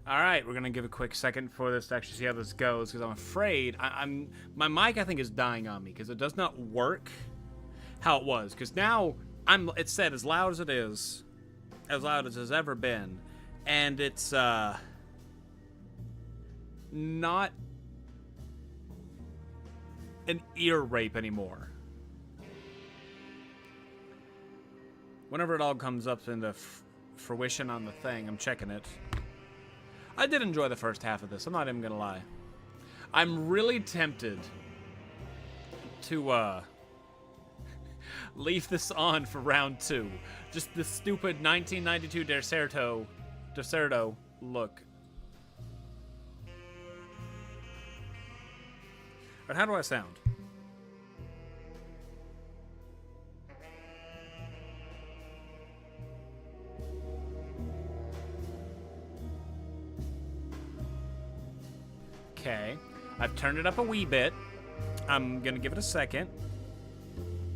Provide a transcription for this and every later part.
All right, we're gonna give a quick second for this to actually see how this goes, because I'm afraid my mic I think is dying on me because it does not work how it was. Because now it's set as loud as it is, as loud as it's ever been, and it's not an ear rape anymore. Whenever it all comes up into fruition on the thing, I'm checking it. I did enjoy the first half of this, I'm not even gonna lie. I'm really tempted to leave this on for round 2. Just the stupid 1992 Deserto look. But how do I sound? Okay, I've turned it up a wee bit. I'm gonna give it a second.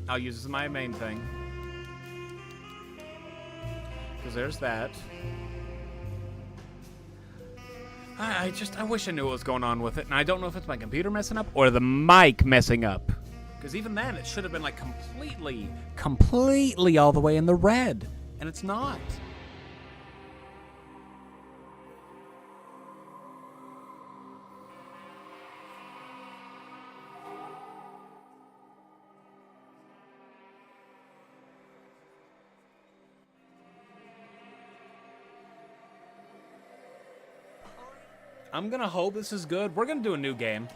I'll use this as my main thing. Because there's that. I wish I knew what was going on with it. And I don't know if it's my computer messing up or the mic messing up. Because even then, it should have been like completely all the way in the red. And it's not. I'm gonna hope this is good. We're gonna do a new game.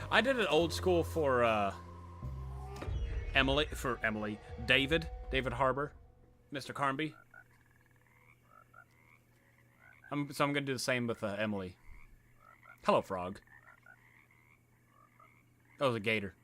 I did it old school for David Harbour, Mr. Carnby. So I'm gonna do the same with Emily. Hello, frog. That was a gator.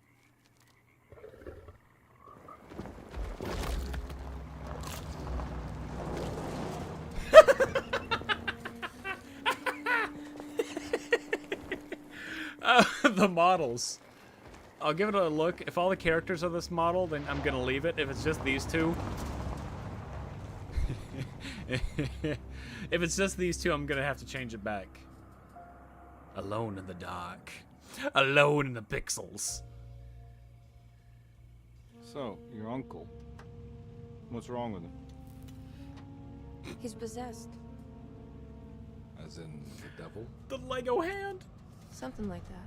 The models. I'll give it a look. If all the characters are this model, then I'm gonna leave it. If it's just these two. If it's just these two, I'm gonna have to change it back. Alone in the dark. Alone in the pixels. So, your uncle. What's wrong with him? He's possessed. As in the devil? The Lego hand. Something like that.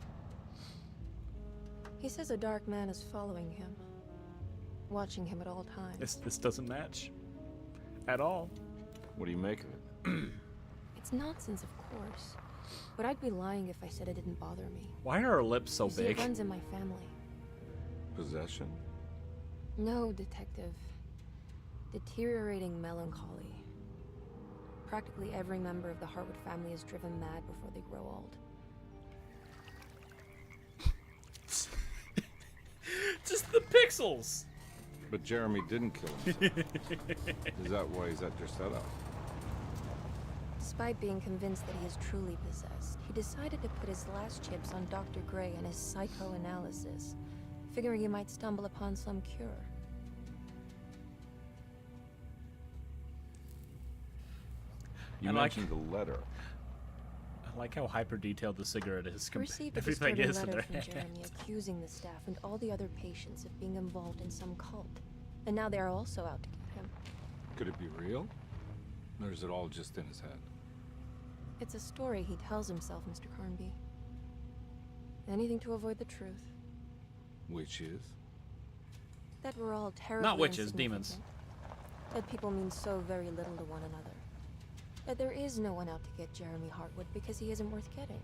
He says a dark man is following him, watching him at all times. This doesn't match at all. What do you make of it? It's nonsense, of course. But I'd be lying if I said it didn't bother me. Why are her lips so You see, big? it runs in my family. Possession? No, detective. Deteriorating melancholy. Practically every member of the Hartwood family is driven mad before they grow old. Just the pixels. But Jeremy didn't kill himself. Is that why he's at your setup? Despite being convinced that he is truly possessed, he decided to put his last chips on Dr. Gray and his psychoanalysis, figuring he might stumble upon some cure. You I mentioned the letter. I like how hyper detailed the cigarette is. I received a Everything disturbing is in letter their from Jeremy hands. accusing the staff and all the other patients of being involved in some cult. And now they are also out to get him. Could it be real? Or is it all just in his head? It's a story he tells himself, Mr. Carnby. Anything to avoid the truth. Which is? That we're all terribly Not witches, demons. insignificant. That people mean so very little to one another. That there is no one out to get Jeremy Hartwood because he isn't worth getting.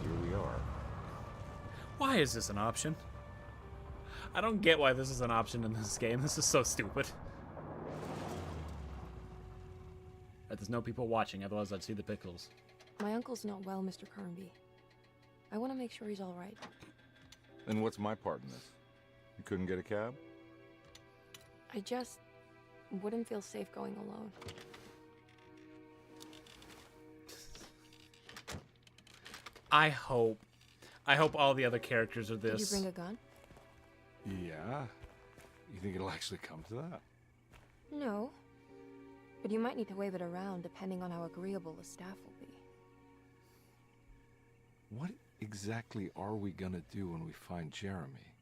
Here we are. Why is this an option? I don't get why this is an option in this game. This is so stupid. But there's no people watching, otherwise I'd see the pixels. My uncle's not well, Mr. Carnby. I want to make sure he's all right. And what's my part in this? You couldn't get a cab? I just wouldn't feel safe going alone. I hope all the other characters are Did you this. bring a gun? Yeah? You think it'll actually come to that? No. But you might need to wave it around depending on how agreeable the staff will be. What exactly are we gonna do when we find Jeremy?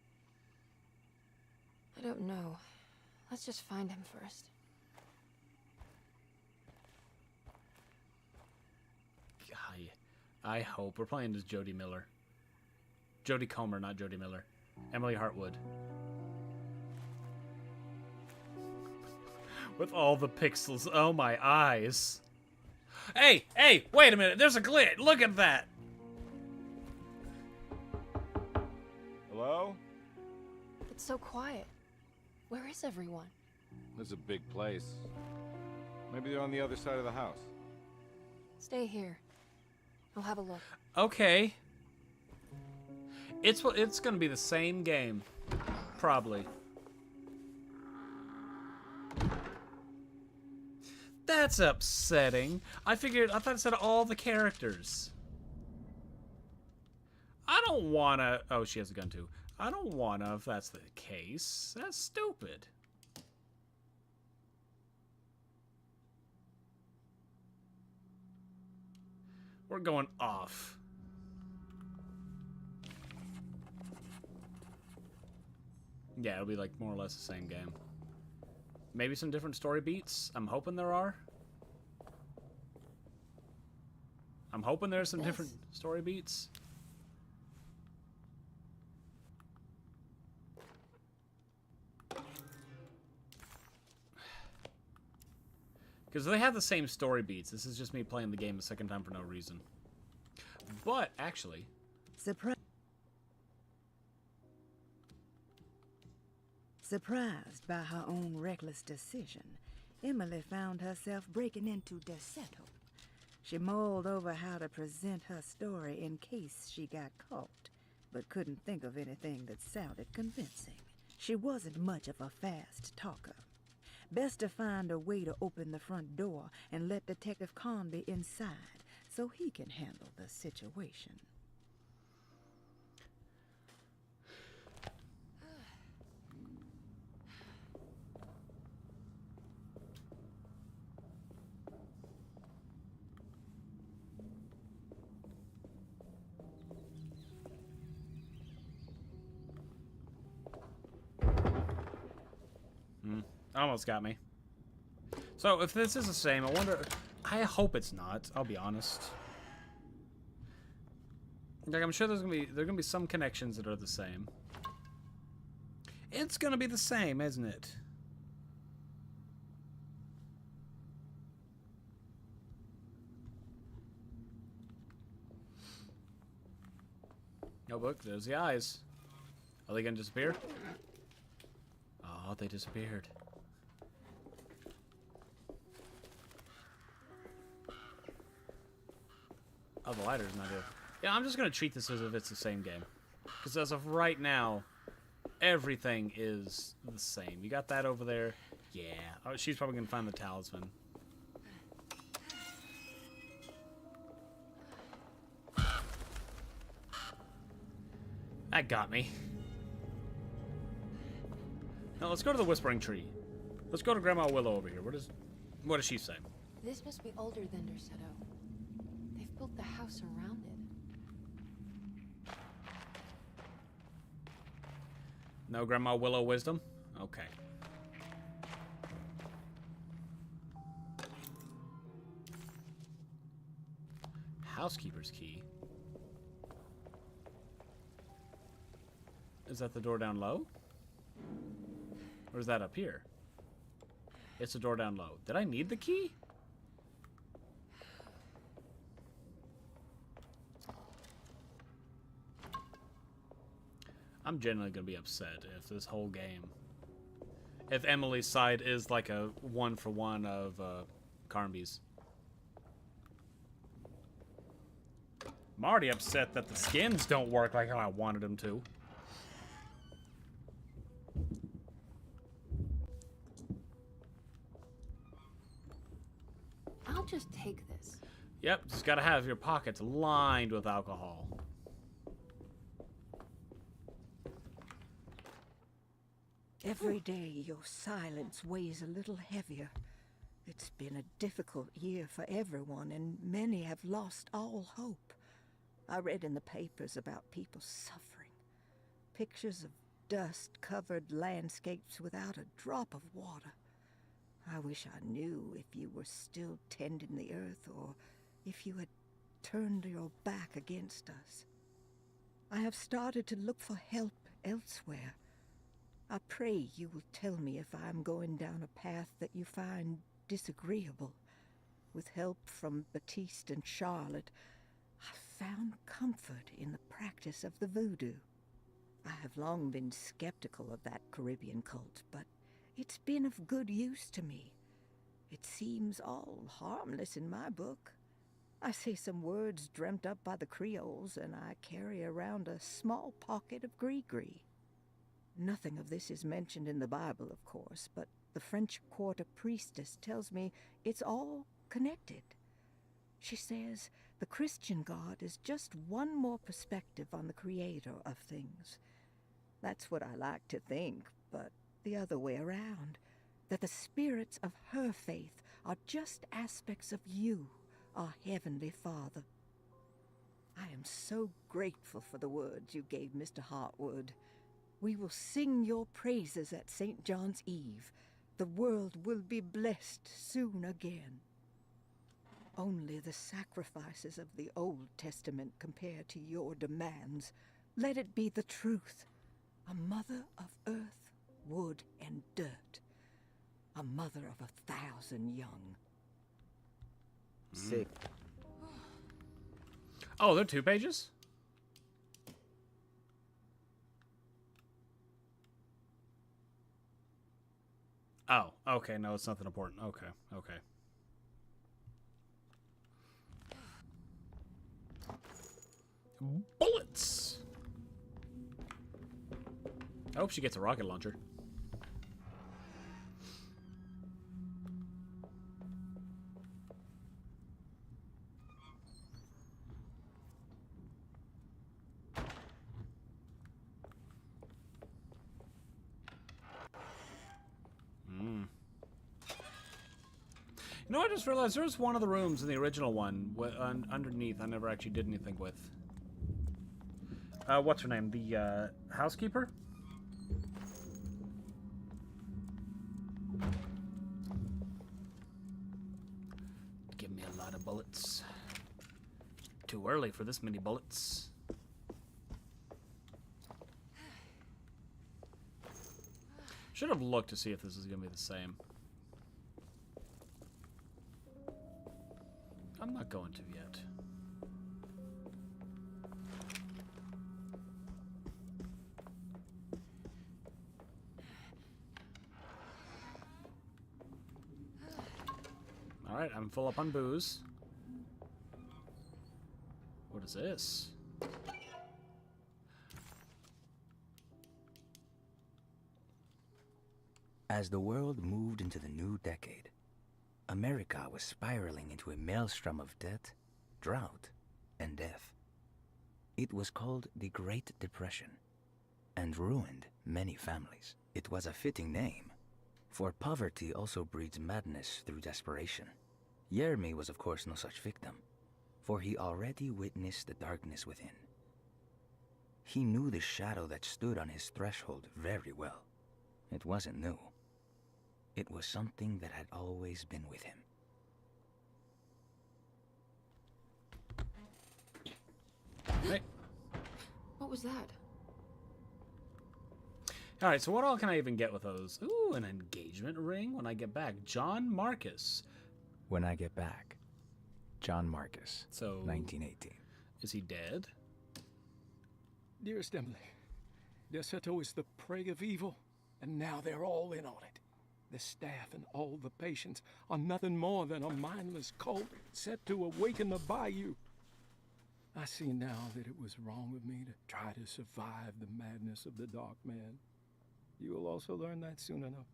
I don't know. Let's just find him first. I hope. We're playing as Jodie Miller. Jodie Comer, not Jodie Miller. Emily Hartwood. With all the pixels. Oh, my eyes. Hey, wait a minute. There's a glitch. Look at that. Hello? It's so quiet. Where is everyone? This is a big place. Maybe they're on the other side of the house. Stay here. I'll have a look. Okay. It's gonna be the same game. Probably. That's upsetting. I thought it said all the characters. I don't wanna... Oh, she has a gun too. I don't wanna if that's the case. That's stupid. We're going off. Yeah, it'll be like more or less the same game. Maybe some different story beats. I'm hoping there are. I'm hoping there's some different story beats. Because they have the same story beats. This is just me playing the game a second time for no reason. But, actually... Surprised by her own reckless decision, Emily found herself breaking into Derceto. She mulled over how to present her story in case she got caught, but couldn't think of anything that sounded convincing. She wasn't much of a fast talker. Best to find a way to open the front door and let Detective Conby inside so he can handle the situation. Almost got me. So, if this is the same, I wonder... I hope it's not, I'll be honest. Like, I'm sure there are gonna be some connections that are the same. It's gonna be the same, isn't it? No book, there's the eyes. Are they gonna disappear? Oh, they disappeared. Oh, the lighter's not here. Yeah, I'm just gonna treat this as if it's the same game. Because as of right now, everything is the same. You got that over there? Yeah. Oh, she's probably gonna find the talisman. That got me. Now let's go to the Whispering Tree. Let's go to Grandma Willow over here. What does she say? This must be older than Derceto. They've built the house around it. No Grandma Willow wisdom? Okay. Housekeeper's key. Is that the door down low? Or is that up here? It's the door down low. Did I need the key? I'm genuinely gonna be upset if this whole game... If Emily's side is like a one-for-one of Carnby's. I'm already upset that the skins don't work like how I wanted them to. I'll just take this. Yep, just gotta have your pockets lined with alcohol. Every day your silence weighs a little heavier. It's been a difficult year for everyone, and many have lost all hope. I read in the papers about people suffering. Pictures of dust-covered landscapes without a drop of water. I wish I knew if you were still tending the earth, or if you had turned your back against us. I have started to look for help elsewhere. I pray you will tell me if I am going down a path that you find disagreeable. With help from Baptiste and Charlotte, I found comfort in the practice of the voodoo. I have long been skeptical of that Caribbean cult, but it's been of good use to me. It seems all harmless in my book. I say some words dreamt up by the Creoles, and I carry around a small pocket of gris-gris. Nothing of this is mentioned in the Bible, of course, but the French Quarter priestess tells me it's all connected. She says the Christian God is just one more perspective on the creator of things. That's what I like to think, but the other way around, that the spirits of her faith are just aspects of you, our Heavenly Father. I am so grateful for the words you gave Mr. Hartwood. We will sing your praises at St. John's Eve. The world will be blessed soon again. Only the sacrifices of the Old Testament compare to your demands. Let it be the truth. A mother of earth, wood, and dirt. A mother of 1,000 young. Sick. Oh, they're 2 pages? Oh, okay. No, it's nothing important. Okay, okay. Bullets! I hope she gets a rocket launcher. You know, I just realized there was one of the rooms in the original one underneath I never actually did anything with. What's her name? The housekeeper? Give me a lot of bullets. Too early for this many bullets. Should have looked to see if this is going to be the same. I'm not going to yet. Alright, I'm full up on booze. What is this? As the world moved into the new decade, America was spiraling into a maelstrom of debt, drought, and death. It was called the Great Depression, and ruined many families. It was a fitting name, for poverty also breeds madness through desperation. Jeremy was of course no such victim, for he already witnessed the darkness within. He knew the shadow that stood on his threshold very well. It wasn't new. It was something that had always been with him. Hey. What was that? Alright, so what all can I even get with those? Ooh, an engagement ring when I get back. John Marcus. When I get back. John Marcus. So 1918. Is he dead? Dearest Emily, Deseto is the prey of evil, and now they're all in on it. The staff and all the patients are nothing more than a mindless cult set to awaken the bayou. I see now that it was wrong of me to try to survive the madness of the Dark Man. You will also learn that soon enough.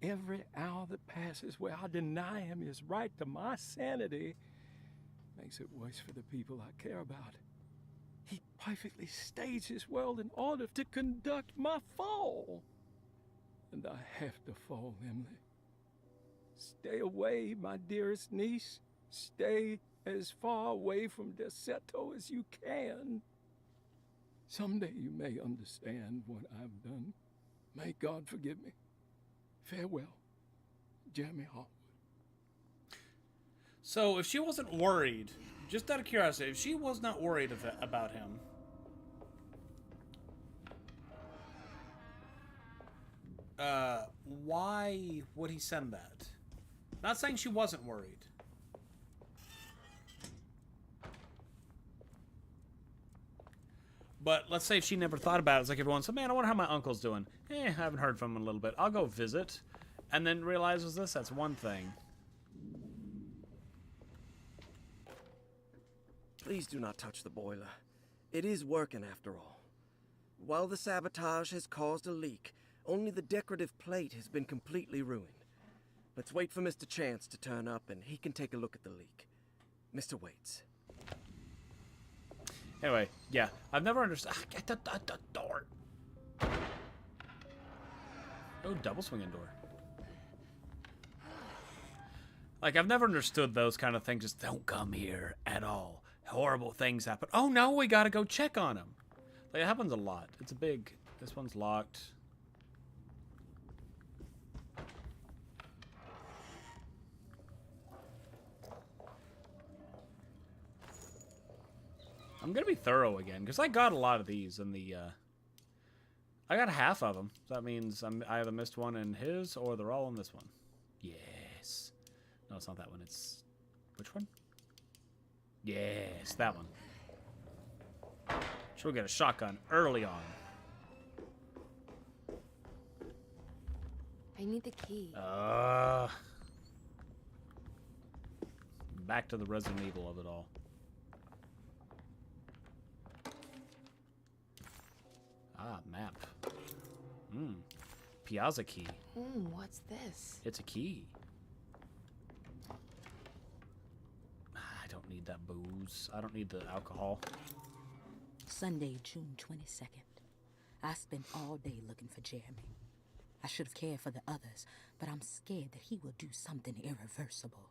Every hour that passes where I deny him his right to my sanity makes it worse for the people I care about. He perfectly staged his world in order to conduct my fall. and I have to fall, Emily. Stay away, my dearest niece. Stay as far away from Deseto as you can. Someday you may understand what I've done. May God forgive me. Farewell, Jeremy Hartwood. So, if she wasn't worried, just out of curiosity, if she was not worried about him, why would he send that? Not saying she wasn't worried. But let's say if she never thought about it, it's like everyone said, man, I wonder how my uncle's doing. I haven't heard from him in a little bit. I'll go visit. And then realizes this, that's one thing. Please do not touch the boiler. It is working after all. While the sabotage has caused a leak, only the decorative plate has been completely ruined. Let's wait for Mr. Chance to turn up and he can take a look at the leak. Mr. Waits. Anyway, yeah, I've never understood. Get the door. Oh, double swinging door. Like, I've never understood those kind of things. Just don't come here at all. Horrible things happen. Oh no, we gotta go check on him. Like, it happens a lot. It's a big. This one's locked. I'm gonna be thorough again because I got a lot of these in the. I got half of them. So that means I either missed one in his or they're all in this one. Yes. No, it's not that one. It's which one? Yes, that one. Should we get a shotgun early on? I need the key. Back to the Resident Evil of it all. Ah, map. Piazza key. What's this? It's a key. I don't need that booze. I don't need the alcohol. Sunday, June 22nd. I spent all day looking for Jeremy. I should have cared for the others, but I'm scared that he will do something irreversible.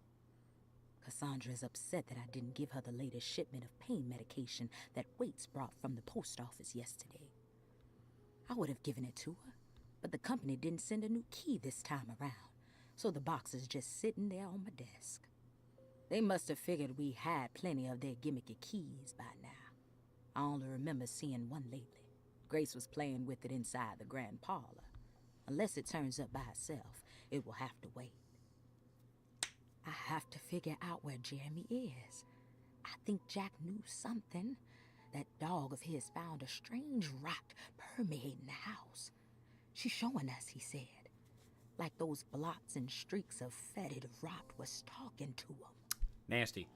Cassandra is upset that I didn't give her the latest shipment of pain medication that Waits brought from the post office yesterday. I would have given it to her, but the company didn't send a new key this time around, so the box is just sitting there on my desk. They must have figured we had plenty of their gimmicky keys by now. I only remember seeing one lately. Grace was playing with it inside the grand parlor. Unless it turns up by itself, it will have to wait. I have to figure out where Jeremy is. I think Jack knew something. That dog of his found a strange rot permeating the house. She's showing us, he said. Like those blots and streaks of fetid rot was talking to him. Nasty.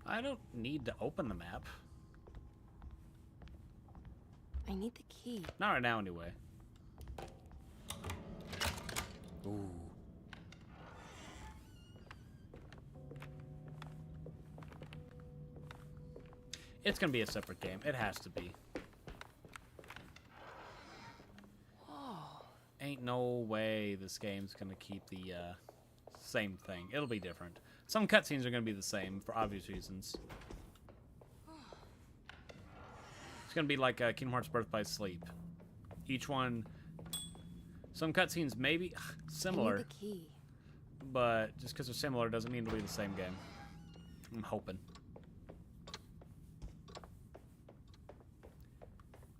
I don't need to open the map. I need the key. Not right now, anyway. Ooh. It's gonna be a separate game. It has to be. Whoa. Ain't no way this game's gonna keep the same thing. It'll be different. Some cutscenes are gonna be the same for obvious reasons. It's gonna be like Kingdom Hearts Birth by Sleep. Each one, some cutscenes may be similar, I need the key. but just because they're similar doesn't mean it'll be the same game. I'm hoping.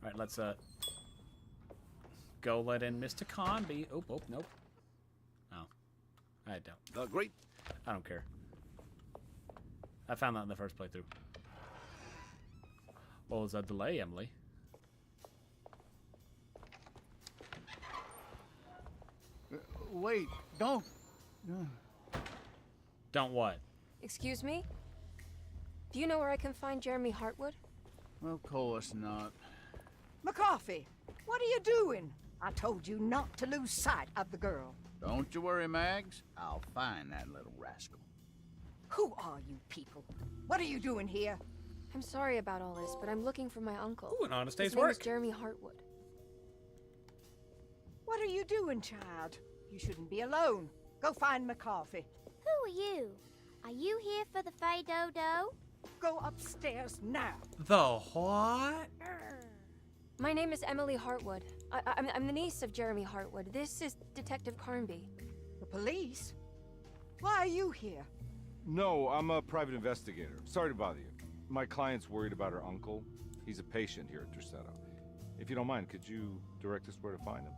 All right, let's go let in Mr. Conby. Oh, nope. Oh, I don't. Great. I don't care. I found that in the first playthrough. What was that delay, Emily? Wait, don't. Don't what? Excuse me? Do you know where I can find Jeremy Hartwood? Of course not. McCarthy, what are you doing? I told you not to lose sight of the girl. Don't you worry, Mags. I'll find that little rascal. Who are you people? What are you doing here? I'm sorry about all this, but I'm looking for my uncle. Ooh, an honest His day's name work. is Jeremy Hartwood. What are you doing, child? You shouldn't be alone. Go find McCarthy. Who are you? Are you here for the Fay Dodo? Go upstairs now. The what? My name is Emily Hartwood. I'm the niece of Jeremy Hartwood. This is Detective Carnby. The police? Why are you here? No, I'm a private investigator. Sorry to bother you. My client's worried about her uncle. He's a patient here at Derceto. If you don't mind, could you direct us where to find him?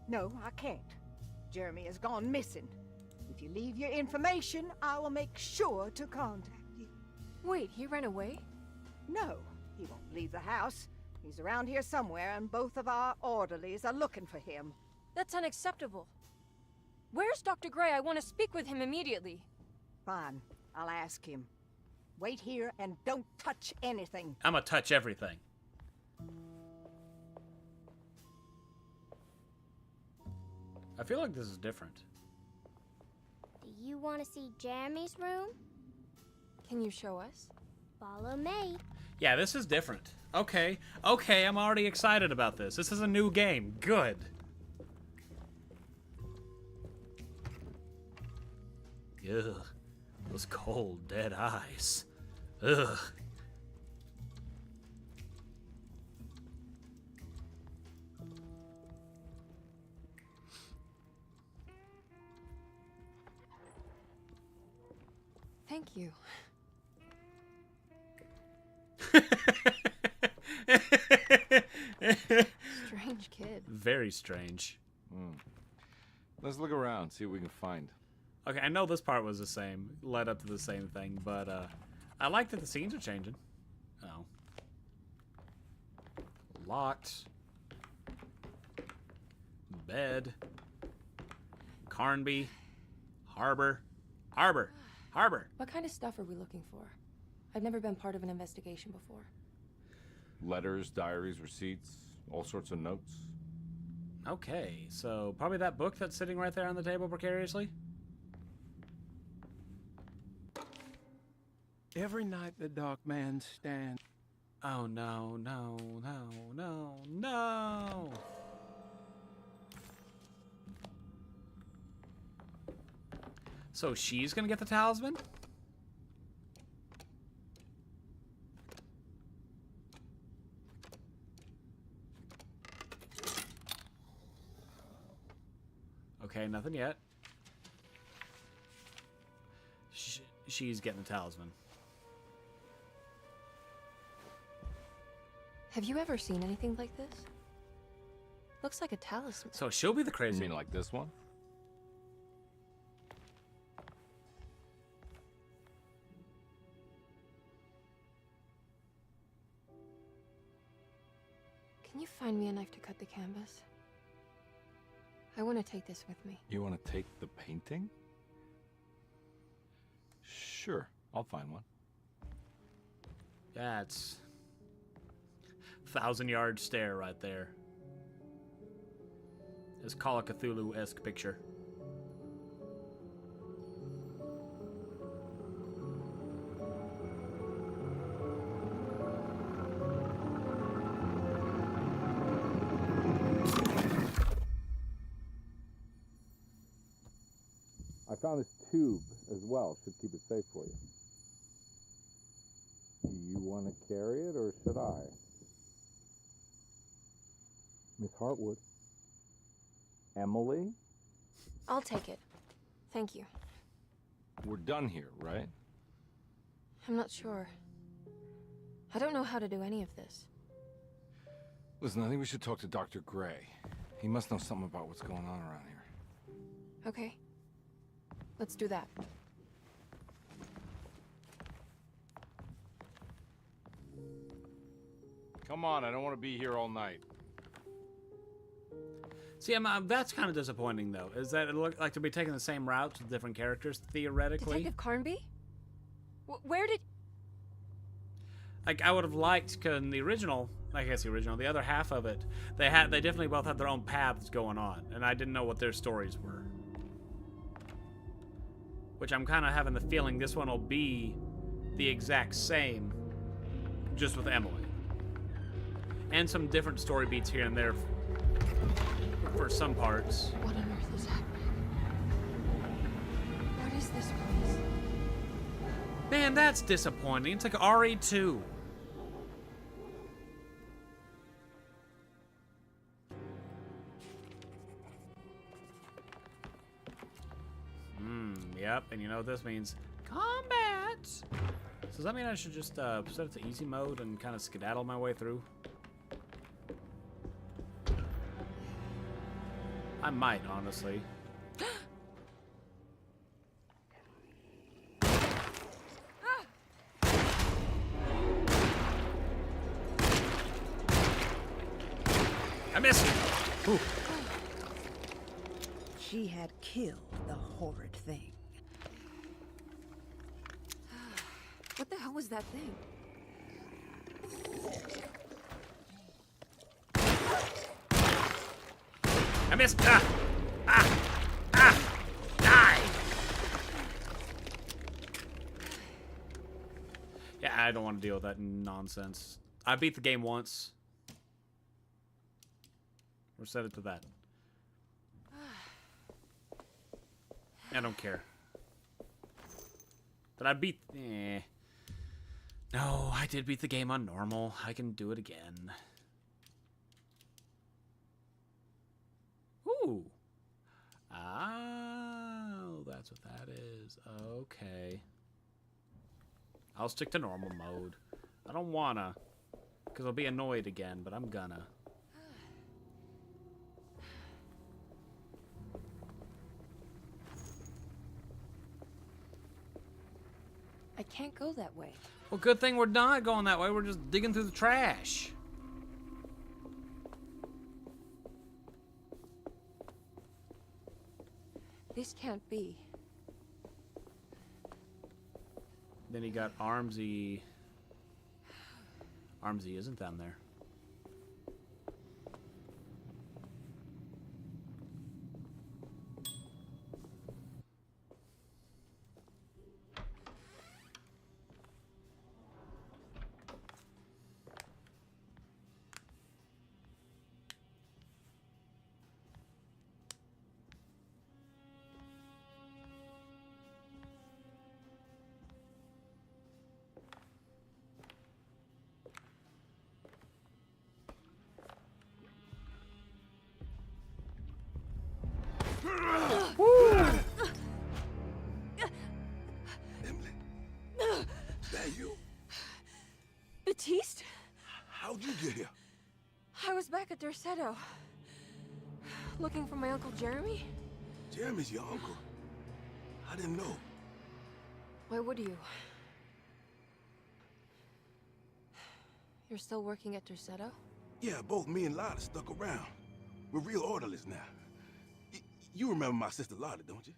No, I can't. Jeremy has gone missing. If you leave your information, I will make sure to contact you. Wait, he ran away? No, he won't leave the house. He's around here somewhere, and both of our orderlies are looking for him. That's unacceptable. Where's Dr. Gray? I want to speak with him immediately. Fine, I'll ask him. Wait here and don't touch anything. I'm gonna touch everything. I feel like this is different. Do you want to see Jeremy's room? Can you show us? Follow me. Yeah, this is different. Okay, I'm already excited about this. This is a new game. Good. Ugh. Those cold, dead eyes. Ugh. Thank you. Strange kid. Very strange. Let's look around, see what we can find. Okay, I know this part was the same, led up to the same thing, but I like that the scenes are changing. Oh. Locked. Bed. Carnby. Harbor. What kind of stuff are we looking for? I've never been part of an investigation before. Letters, diaries, receipts, all sorts of notes. Okay, so probably that book that's sitting right there on the table precariously? Every night the dark man stands. Oh no, no, no, no, no! So she's gonna get the talisman? Okay, nothing yet. She's getting the talisman. Have you ever seen anything like this? Looks like a talisman. So she'll be the crazy. You mean like this one? Can you find me a knife to cut the canvas? I want to take this with me. You want to take the painting? Sure, I'll find one. That's 1,000-yard stare right there. This Call of Cthulhu-esque picture. I found this tube as well. Should keep it safe for you. Do you want to carry it, or should I? Miss Hartwood. Emily? I'll take it. Thank you. We're done here, right? I'm not sure. I don't know how to do any of this. Listen, I think we should talk to Dr. Gray. He must know something about what's going on around here. Okay. Let's do that. Come on, I don't want to be here all night. See, that's kind of disappointing, though. Is that it looked like to be taking the same routes with different characters, theoretically? Detective Carnby? Where did... Like, I would have liked, cause in the original, I guess the other half of it, they definitely both had their own paths going on, and I didn't know what their stories were. Which I'm kind of having the feeling this one will be the exact same. just with Emily. And some different story beats here and there for some parts. What on earth is happening? What is this place? Man, that's disappointing. It's like RE2. Yep, and you know what this means? Combat! So does that mean I should just set it to easy mode and kind of skedaddle my way through? I might, honestly. I missed! Ooh. She had killed the horrid thing. What the hell was that thing? I missed! Die! Yeah, I don't want to deal with that nonsense. I beat the game once. Or set it to that. I don't care. Did I beat... No, I did beat the game on normal. I can do it again. Ooh. Oh, that's what that is. Okay. I'll stick to normal mode. I don't wanna, because I'll be annoyed again, but I'm gonna. I can't go that way. Well, good thing we're not going that way. We're just digging through the trash. This can't be. Then he got Armsy. Armsy isn't down there. Batiste? How'd you get here? I was back at Derceto. Looking for my Uncle Jeremy? Jeremy's your uncle. I didn't know. Why would you? You're still working at Derceto? Yeah, both me and Lotta stuck around. We're real orderlies now. You remember my sister Lotta, don't you?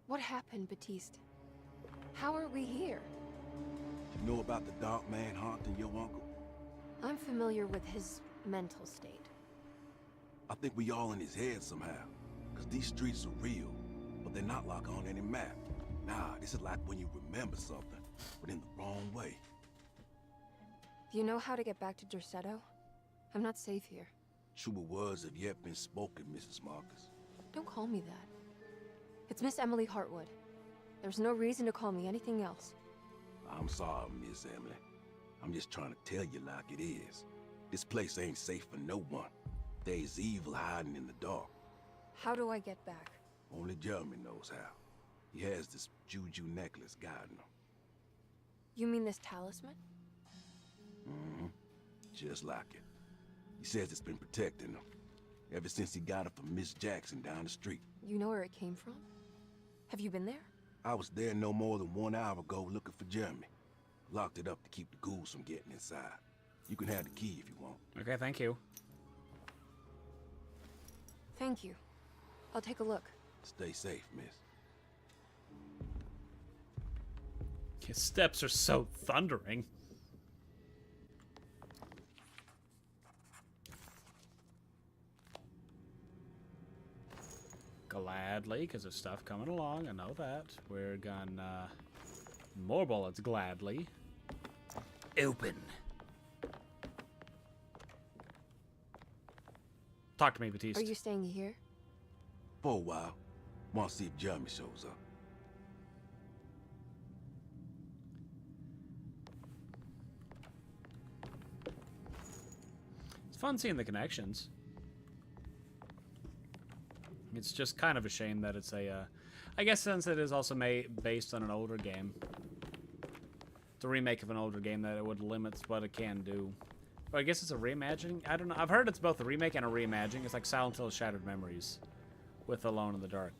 What happened, Batiste? How are we here? You know about the dark man haunting your uncle? I'm familiar with his mental state. I think we all in his head somehow. Because these streets are real, but they're not like on any map. Nah, this is like when you remember something, but in the wrong way. Do you know how to get back to Derceto? I'm not safe here. Truer words have yet been spoken, Mrs. Marcus. Don't call me that. It's Miss Emily Hartwood. There's no reason to call me anything else. I'm sorry, Miss Emily. I'm just trying to tell you like it is. This place ain't safe for no one. There's evil hiding in the dark. How do I get back? Only Jeremy knows how. He has this juju necklace guiding him. You mean this talisman? Mm-hmm. Just like it. He says it's been protecting him ever since he got it from Miss Jackson down the street. You know where it came from? Have you been there? I was there no more than 1 hour ago looking for Jeremy. Locked it up to keep the ghouls from getting inside. You can have the key if you want. Okay, thank you. Thank you. I'll take a look. Stay safe, miss. His steps are so thundering. Gladly, because there's stuff coming along. I know that. We're gonna More bullets, gladly. Open. Talk to me, Batiste. Are you staying here? For a while. Want to see if Jeremy shows up. It's fun seeing the connections. It's just kind of a shame that it's a, I guess since it is also based on an older game. It's a remake of an older game that it would limit what it can do. But I guess it's a reimagining? I don't know. I've heard it's both a remake and a reimagining. It's like Silent Hill Shattered Memories with Alone in the Dark.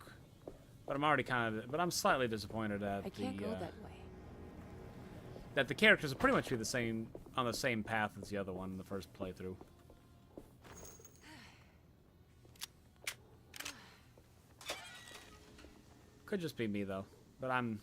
But I'm already I'm slightly disappointed at I can't go that way. that the characters will pretty much be the same, on the same path as the other one in the first playthrough. Could just be me, though. But I'm...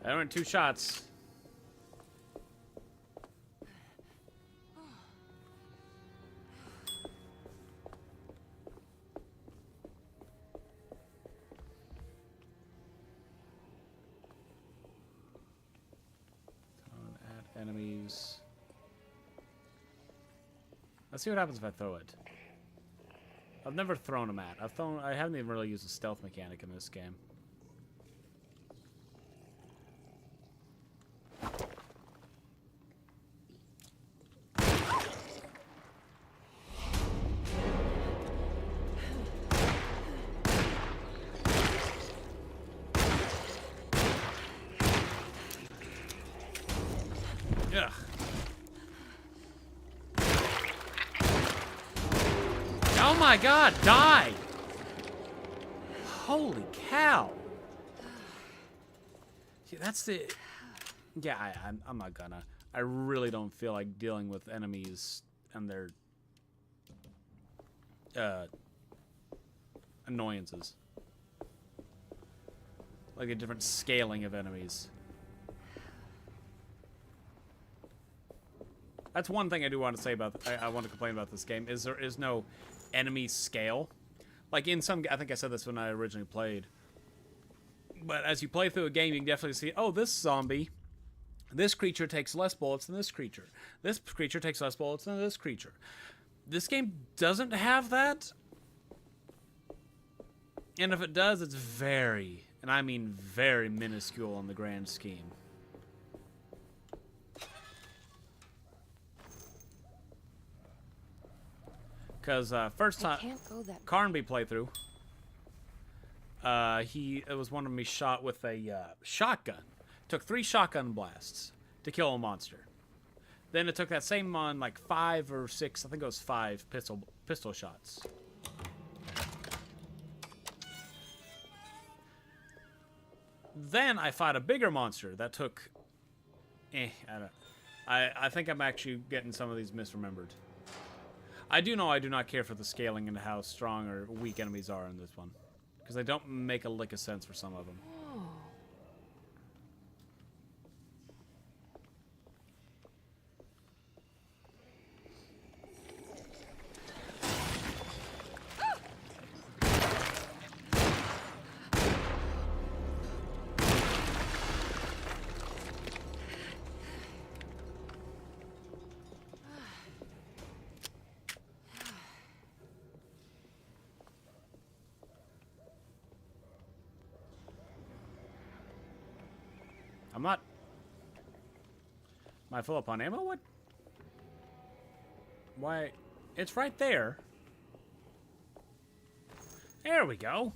I went 2 shots. Add enemies. Let's see what happens if I throw it. I've never thrown a mat. I haven't even really used a stealth mechanic in this game. Ugh. Oh my god, die! Holy cow! See, that's the... Yeah, I'm not gonna. I really don't feel like dealing with enemies and their... annoyances. Like a different scaling of enemies. That's one thing I do want to say about... I want to complain about this game, is there is no enemy scale. Like in some... I think I said this when I originally played. But as you play through a game, you can definitely see, oh, this zombie, this creature takes less bullets than this creature. This creature takes less bullets than this creature. This game doesn't have that. And if it does, it's very, and I mean very minuscule in the grand scheme. Because first time Carnby playthrough, it was one of me shot with a shotgun. Took 3 shotgun blasts to kill a monster. Then it took that same on like 5 or 6, I think it was 5 pistol shots. Then I fought a bigger monster that took, I think I'm actually getting some of these misremembered. I do know I do not care for the scaling and how strong or weak enemies are in this one. Because they don't make a lick of sense for some of them. I'm not... Am I full up on ammo? What? Why? It's right there. There we go.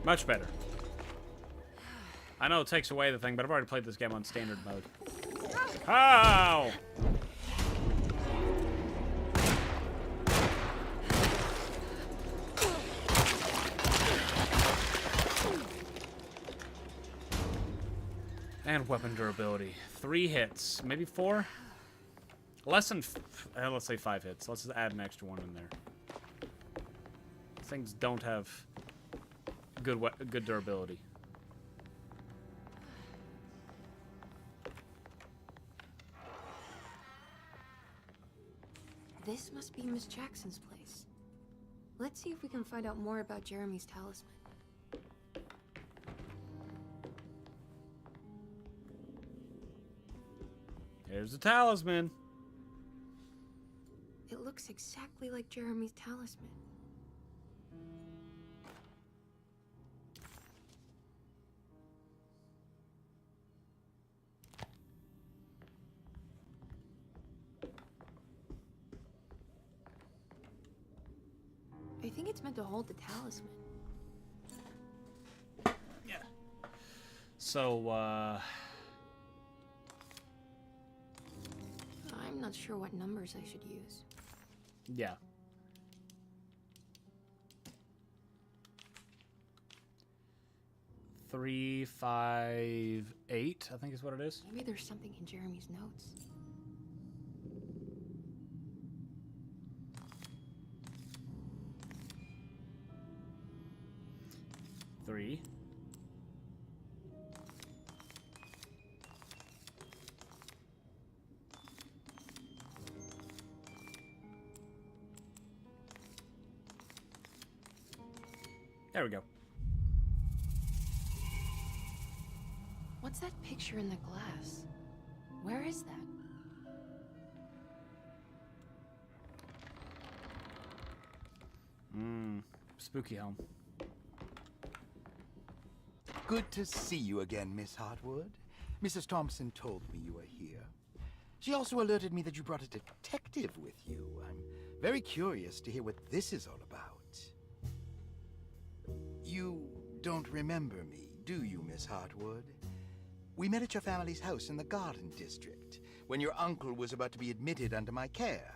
Much better. I know it takes away the thing, but I've already played this game on standard mode. Ow! And weapon durability. 3 hits. Maybe 4? Less than... let's say 5 hits. Let's just add an extra one in there. Things don't have good durability. This must be Miss Jackson's place. Let's see if we can find out more about Jeremy's talisman. Here's the talisman. It looks exactly like Jeremy's talisman. I think it's meant to hold the talisman. Yeah. So, I'm not sure what numbers I should use. yeah. Three, 5, 8, I think is what it is. Maybe there's something in Jeremy's notes. Three. There we go. What's that picture in the glass? Where is that? Spooky helm. Good to see you again, Miss Hartwood. Mrs. Thompson told me you were here. She also alerted me that you brought a detective with you. I'm very curious to hear what this is all about. You don't remember me, do you, Miss Hartwood? We met at your family's house in the Garden District, when your uncle was about to be admitted under my care.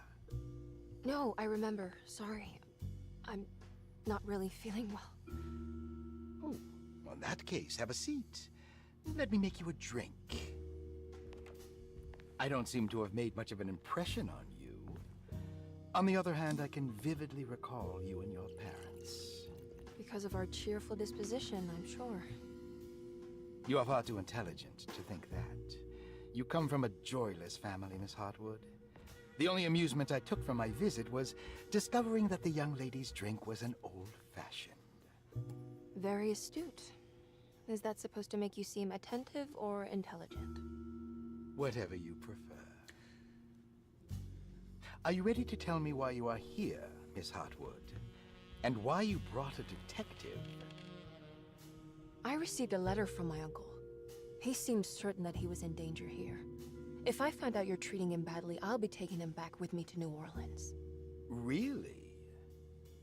No, I remember. Sorry. I'm not really feeling well. Oh, well, in that case, have a seat. Let me make you a drink. I don't seem to have made much of an impression on you. On the other hand, I can vividly recall you and your parents. Because of our cheerful disposition, I'm sure. You are far too intelligent to think that. You come from a joyless family, Miss Hartwood. The only amusement I took from my visit was discovering that the young lady's drink was an old-fashioned. Very astute. Is that supposed to make you seem attentive or intelligent? Whatever you prefer. Are you ready to tell me why you are here, Miss Hartwood? And why you brought a detective? I received a letter from my uncle. He seems certain that he was in danger here. If I find out you're treating him badly, I'll be taking him back with me to New Orleans. Really?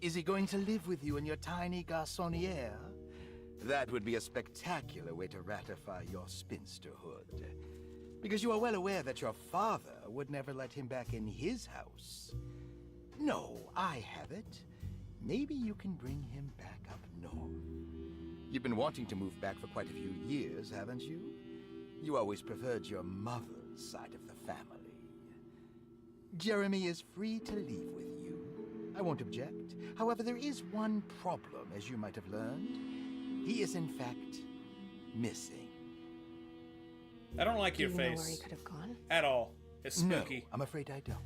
Is he going to live with you in your tiny garçonniere? That would be a spectacular way to ratify your spinsterhood. Because you are well aware that your father would never let him back in his house. No, I have it. Maybe you can bring him back up north. You've been wanting to move back for quite a few years, haven't you? You always preferred your mother's side of the family. Jeremy is free to leave with you. I won't object. However, there is one problem, as you might have learned. He is, in fact, missing. I don't like your Do you know face. where he could have gone? At all. It's spooky. No, I'm afraid I don't.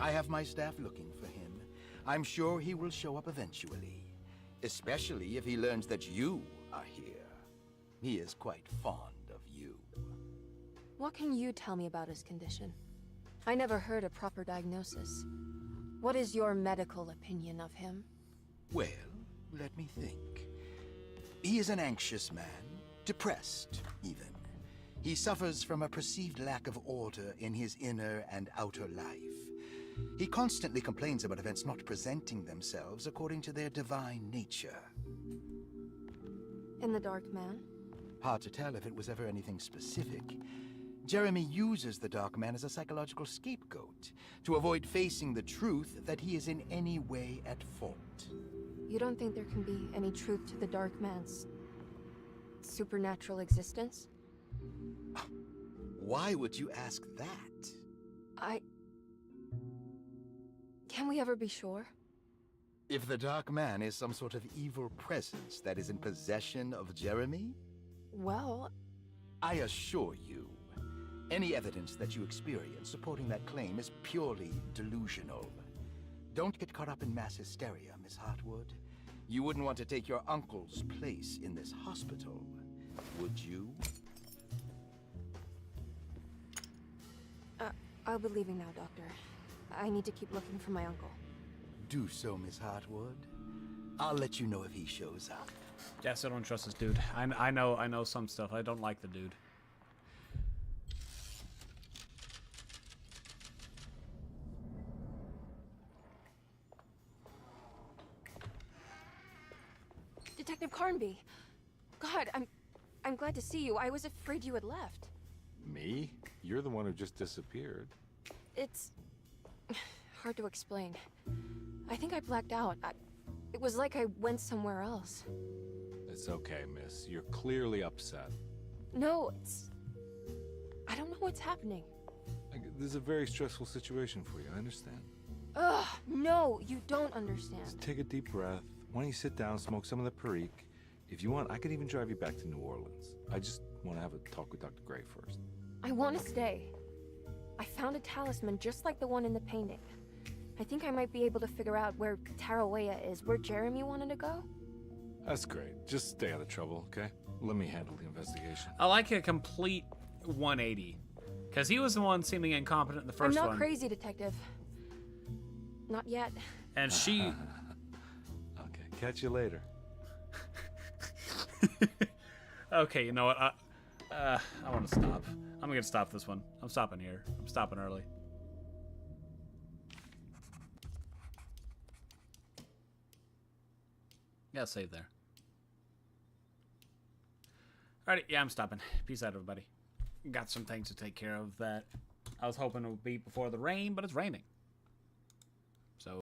I have my staff looking for him. I'm sure he will show up eventually. Especially if he learns that you are here. He is quite fond of you. What can you tell me about his condition? I never heard a proper diagnosis. What is your medical opinion of him? Well, let me think. He is an anxious man, depressed, even. He suffers from a perceived lack of order in his inner and outer life. He constantly complains about events not presenting themselves according to their divine nature. In the Dark Man? Hard to tell if it was ever anything specific. Jeremy uses the Dark Man as a psychological scapegoat to avoid facing the truth that he is in any way at fault. You don't think there can be any truth to the Dark Man's supernatural existence? Why would you ask that? Can we ever be sure? If the Dark Man is some sort of evil presence that is in possession of Jeremy? Well... I assure you, any evidence that you experience supporting that claim is purely delusional. Don't get caught up in mass hysteria, Miss Hartwood. You wouldn't want to take your uncle's place in this hospital, would you? I'll be leaving now, Doctor. I need to keep looking for my uncle. Do so, Miss Hartwood. I'll let you know if he shows up. Yeah, I still don't trust this dude. I know some stuff. I don't like the dude. Detective Carnby! God, I'm glad to see you. I was afraid you had left. Me? You're the one who just disappeared. It's... hard to explain. I think I blacked out. It was like I went somewhere else. It's okay, miss. You're clearly upset. No, it's... I don't know what's happening. This is a very stressful situation for you, I understand. Ugh, no, you don't understand. Just take a deep breath. Why don't you sit down, smoke some of the Perique? If you want, I could even drive you back to New Orleans. I just want to have a talk with Dr. Gray first. I want to stay. I found a talisman just like the one in the painting. I think I might be able to figure out where Tarawea is, where Jeremy wanted to go. That's great. Just stay out of trouble, okay? Let me handle the investigation. I like a complete 180. Because he was the one seeming incompetent in the first one. I'm not crazy, Detective. Not yet. And she... Okay, catch you later. Okay, you know what? I want to stop. I'm going to stop this one. I'm stopping here. I'm stopping early. Yeah, save there. Alrighty, yeah, I'm stopping. Peace out, everybody. Got some things to take care of that I was hoping it would be before the rain, but it's raining.